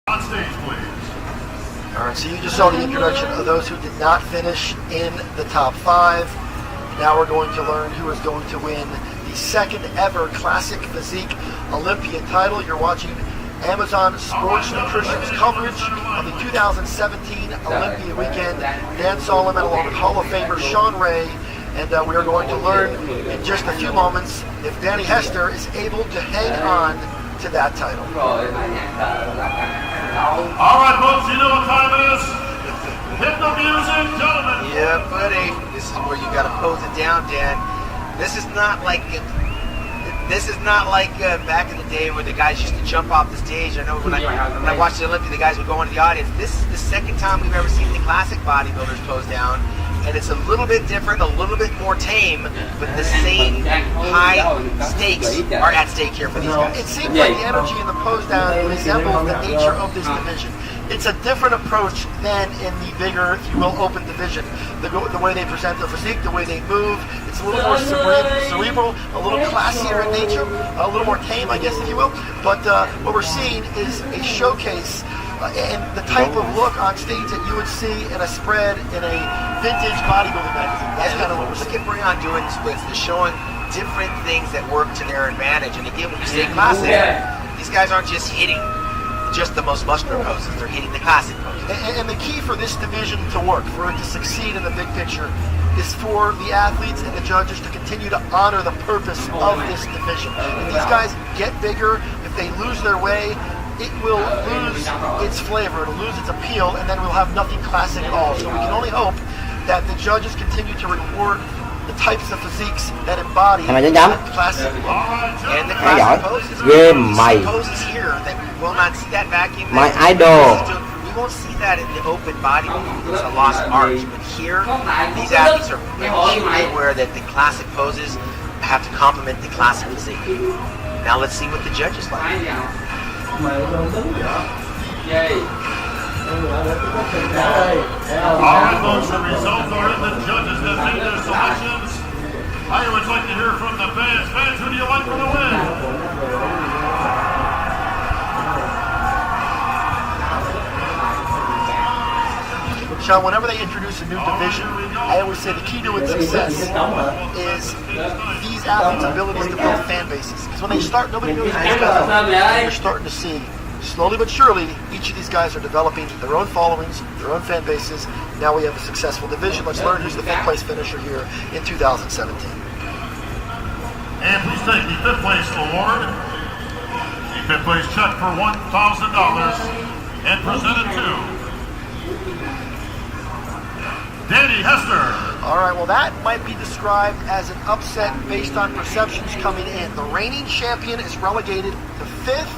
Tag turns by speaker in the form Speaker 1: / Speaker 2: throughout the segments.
Speaker 1: On stage, please.
Speaker 2: All right, so you just saw the introduction of those who did not finish in the top 5. Now we're going to learn who is going to win the second ever Classic Physique Olympia title. You're watching Amazon Sports Nutrition's coverage of the 2017 Olympia weekend. Dan Solomon along with Hall of Famer Sean Ray. And we are going to learn in just a few moments if Danny Hester is able to hang on to that title.
Speaker 1: All right, folks, you know what time it is. Hit the music, gentlemen.
Speaker 3: Yeah, buddy. This is where you got to pose it down, Dan. This is not like back in the day where the guys used to jump off the stage. I know when I watched the Olympia, the guys would go into the audience. This is the second time we've ever seen the classic bodybuilders pose down. And it's a little bit different, a little bit more tame, but the same high stakes are at stake here for these guys.
Speaker 2: It seems like the energy in the pose down resembles the nature of this division. It's a different approach than in the bigger, if you will, open division. The way they present their physique, the way they move, it's a little more cerebral, a little classier in nature, a little more tame, I guess, if you will. But what we're seeing is a showcase and the type of look on stage that you would see in a spread in a vintage bodybuilding magazine. That's kind of what we're seeing.
Speaker 3: Look at Breon doing the splits. They're showing different things that work to their advantage. And again, when you say classic, these guys aren't just hitting just the most muscular poses. They're hitting the classic poses.
Speaker 2: And the key for this division to work, for it to succeed in the big picture, is for the athletes and the judges to continue to honor the purpose of this division. If these guys get bigger, if they lose their way, it will lose its flavor, it'll lose its appeal, and then we'll have nothing classic at all. So we can only hope that the judges continue to reward the types of physiques that embody classic.
Speaker 3: And the classic poses, poses here that we will not see that vacuum.
Speaker 4: My idol.
Speaker 3: We won't see that in the open bodybuilding. It's a lost art. But here, these athletes are acutely aware that the classic poses have to complement the classic physique. Now let's see what the judges like.
Speaker 1: All right, folks, the results are in. The judges have made their selections. I would like to hear from the fans. Fans, who do you like for the win?
Speaker 2: Sean, whenever they introduce a new division, I always say the key to its success is these athletes' abilities to build fan bases. Because when they start, nobody knows these guys. You're starting to see, slowly but surely, each of these guys are developing their own followings, their own fan bases. Now we have a successful division. Let's learn who's the fifth place finisher here in 2017.
Speaker 1: And please take the fifth place award. The fifth place check for $1,000 and presented to Danny Hester.
Speaker 2: All right, well, that might be described as an upset based on perceptions coming in. The reigning champion is relegated to fifth.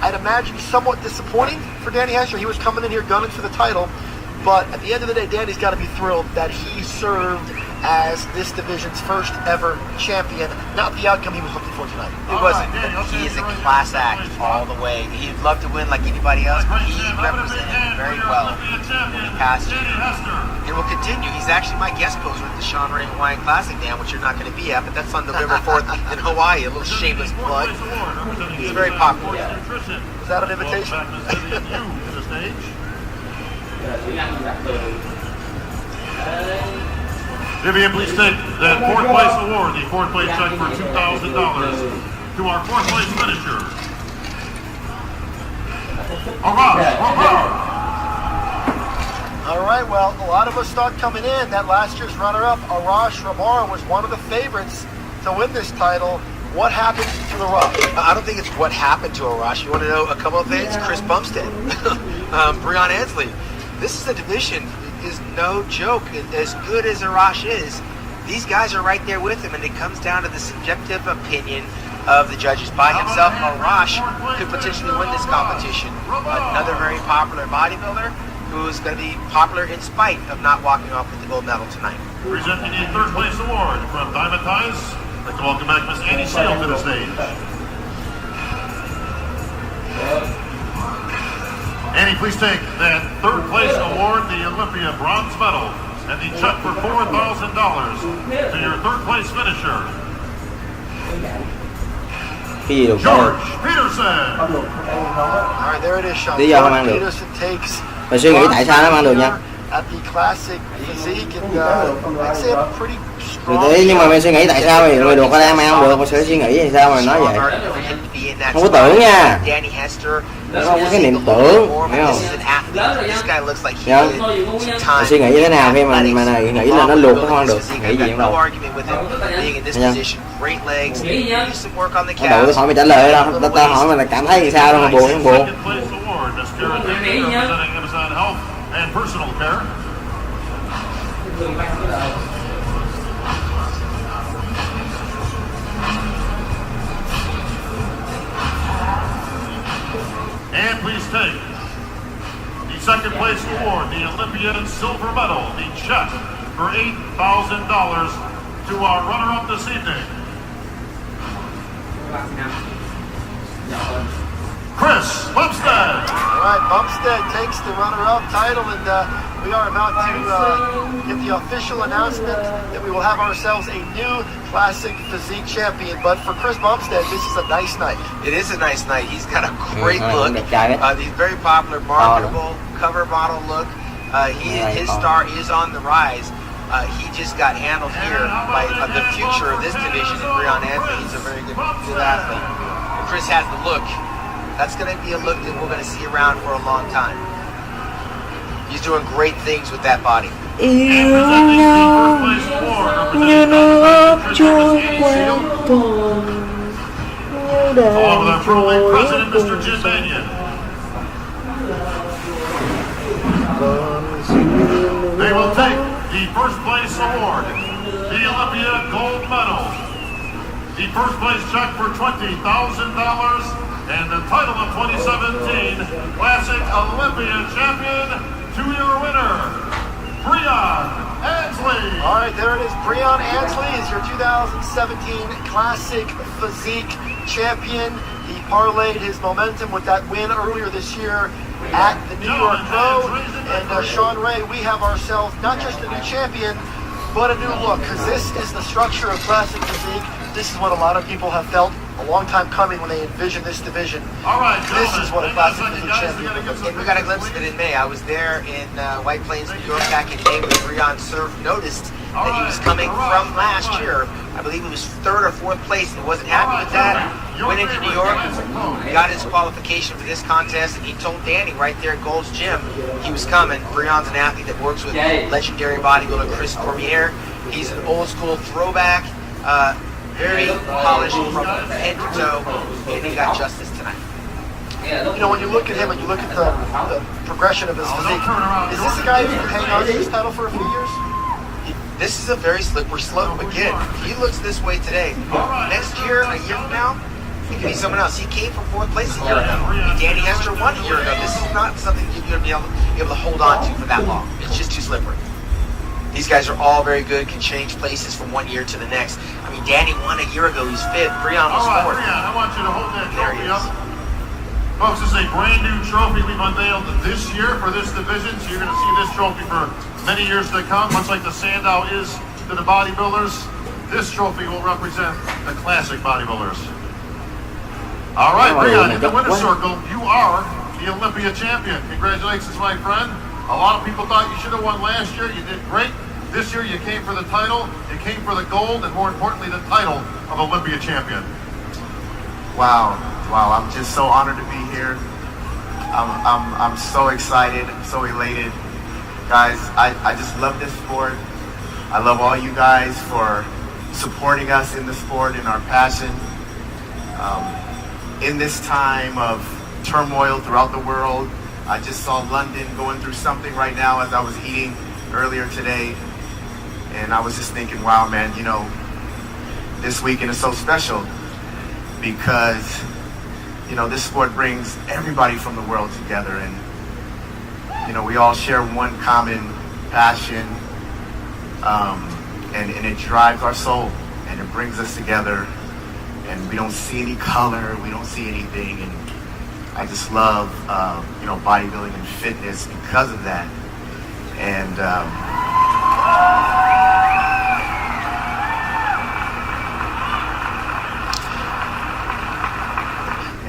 Speaker 2: I'd imagine somewhat disappointing for Danny Hester. He was coming in here gunning for the title, but at the end of the day, Danny's got to be thrilled that he served as this division's first ever champion, not the outcome he was looking for tonight.
Speaker 3: It wasn't. He is a class act all the way. He'd love to win like anybody else, but he represented very well in the past year. It will continue. He's actually my guest poser at the Sean Ray Hawaiian Classic, Dan, which you're not going to be at, but that's on November 4th in Hawaii, a little shameless plug. He's very popular.
Speaker 2: Is that an invitation?
Speaker 1: Vivian, please take that fourth place award, the fourth place check for $2,000 to our fourth place finisher.
Speaker 2: All right, well, a lot of us thought coming in that last year's runner-up, Arash Ramar, was one of the favorites to win this title. What happened to the Rush?
Speaker 3: I don't think it's what happened to Arash. You want to know a couple of things? Chris Bumstead, Breon Ansley. This is a division. Is no joke. As good as Arash is, these guys are right there with him, and it comes down to the subjective opinion of the judges. By himself, Arash could potentially win this competition. Another very popular bodybuilder who's going to be popular in spite of not walking off with the gold medal tonight.
Speaker 1: Presenting the third place award from Diamond Ties, I'd like to welcome back Miss Annie Seal to the stage. Annie, please take that third place award, the Olympia bronze medal, and the check for $4,000 to your third place finisher.
Speaker 4: Cái gì được
Speaker 1: George Peterson.
Speaker 2: All right, there it is, Sean.
Speaker 4: Lý do không ăn được.
Speaker 2: Peterson takes
Speaker 4: Phải suy nghĩ tại sao nó ăn được nha.
Speaker 2: at the classic physique and I'd say a pretty
Speaker 4: Rồi
Speaker 2: strong.
Speaker 4: thế nhưng mà mày suy nghĩ tại sao mày được có đem ăn không được, mày sẽ suy nghĩ tại sao mày nói vậy. Không có tưởng nha. Không có cái niệm tưởng, thấy không? Dạ. Mày suy nghĩ như thế nào khi mà nghĩ là nó luộc nó không ăn được, nghĩ gì không đâu. Tao đâu có hỏi mày trả lời đâu, tao hỏi mày là cảm thấy như sao đâu mà buồn không buồn.
Speaker 1: Second place award, Miss Karen Baker, representing Amazon Health and Personal Care. And please take the second place award, the Olympian silver medal, the check for $8,000 to our runner-up this evening, Chris Bumstead.
Speaker 2: All right, Bumstead takes the runner-up title, and we are about to get the official announcement that we will have ourselves a new classic physique champion. But for Chris Bumstead, this is a nice night.
Speaker 3: It is a nice night. He's got a great look.
Speaker 4: Đẹp
Speaker 3: He's very popular, marketable, cover model look. His star is on the rise. He just got handled here by the future of this division in Breon Anthony. He's a very good athlete. Chris has the look. That's going to be a look that we're going to see around for a long time. He's doing great things with that body.
Speaker 1: And presenting the first place award, representing along with our Pro League president, Mr. Jim Mannion. They will take the first place award, the Olympia gold medal, the first place check for $20,000, and the title of 2017 Classic Olympia Champion to your winner, Breon Ansley.
Speaker 2: All right, there it is. Breon Ansley is your 2017 Classic Physique champion. He parlayed his momentum with that win earlier this year at the New York Pro. And Sean Ray, we have ourselves not just a new champion, but a new look, because this is the structure of Classic Physique. This is what a lot of people have felt a long time coming when they envisioned this division.
Speaker 1: All right,
Speaker 2: This is what a Classic Physique champion
Speaker 3: And we got a glimpse of it in May. I was there in White Plains, New York back in May when Breon noticed that he was coming from last year. I believe he was third or fourth place and wasn't happy with that. Went into New York, got his qualification for this contest, and he told Danny right there at Gold's Gym he was coming. Breon's an athlete that works with legendary bodybuilder Chris Cormier. He's an old school throwback, very polished from head to toe, and he got justice tonight.
Speaker 2: You know, when you look at him and you look at the progression of his physique, is this a guy who can hang on to this title for a few years?
Speaker 3: This is a very slippery slope. Again, he looks this way today. Next year, a year from now, he could be someone else. He came from fourth place a year ago. Danny Hester won a year ago. This is not something you're going to be able to hold on to for that long. It's just too slippery. These guys are all very good, can change places from one year to the next. I mean, Danny won a year ago. He's fifth. Breon was
Speaker 1: All right,
Speaker 3: fourth.
Speaker 1: Breon, I want you to hold that
Speaker 3: There he
Speaker 1: trophy
Speaker 3: is.
Speaker 1: up. Folks, this is a brand new trophy we've unveiled this year for this division, so you're going to see this trophy for many years to come, much like the Sandow is to the bodybuilders. This trophy will represent the classic bodybuilders. All right, Breon, in the winner's circle, you are the Olympia champion. Congratulations, my friend. A lot of people thought you should have won last year. You did great. This year, you came for the title, you came for the gold, and more importantly, the title of Olympia champion.
Speaker 5: Wow, I'm just so honored to be here. I'm so excited, so elated. Guys, I just love this sport. I love all you guys for supporting us in the sport and our passion. In this time of turmoil throughout the world, I just saw London going through something right now as I was eating earlier today. And I was just thinking, wow, man, you know, this weekend is so special because, you know, this sport brings everybody from the world together, and, you know, we all share one common passion, and it drives our soul, and it brings us together, and we don't see any color, we don't see anything, and I just love, you know, bodybuilding and fitness because of that. And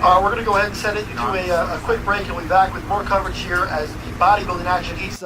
Speaker 2: We're going to go ahead and send it to a quick break, and we'll be back with more coverage here as the bodybuilding action heats up.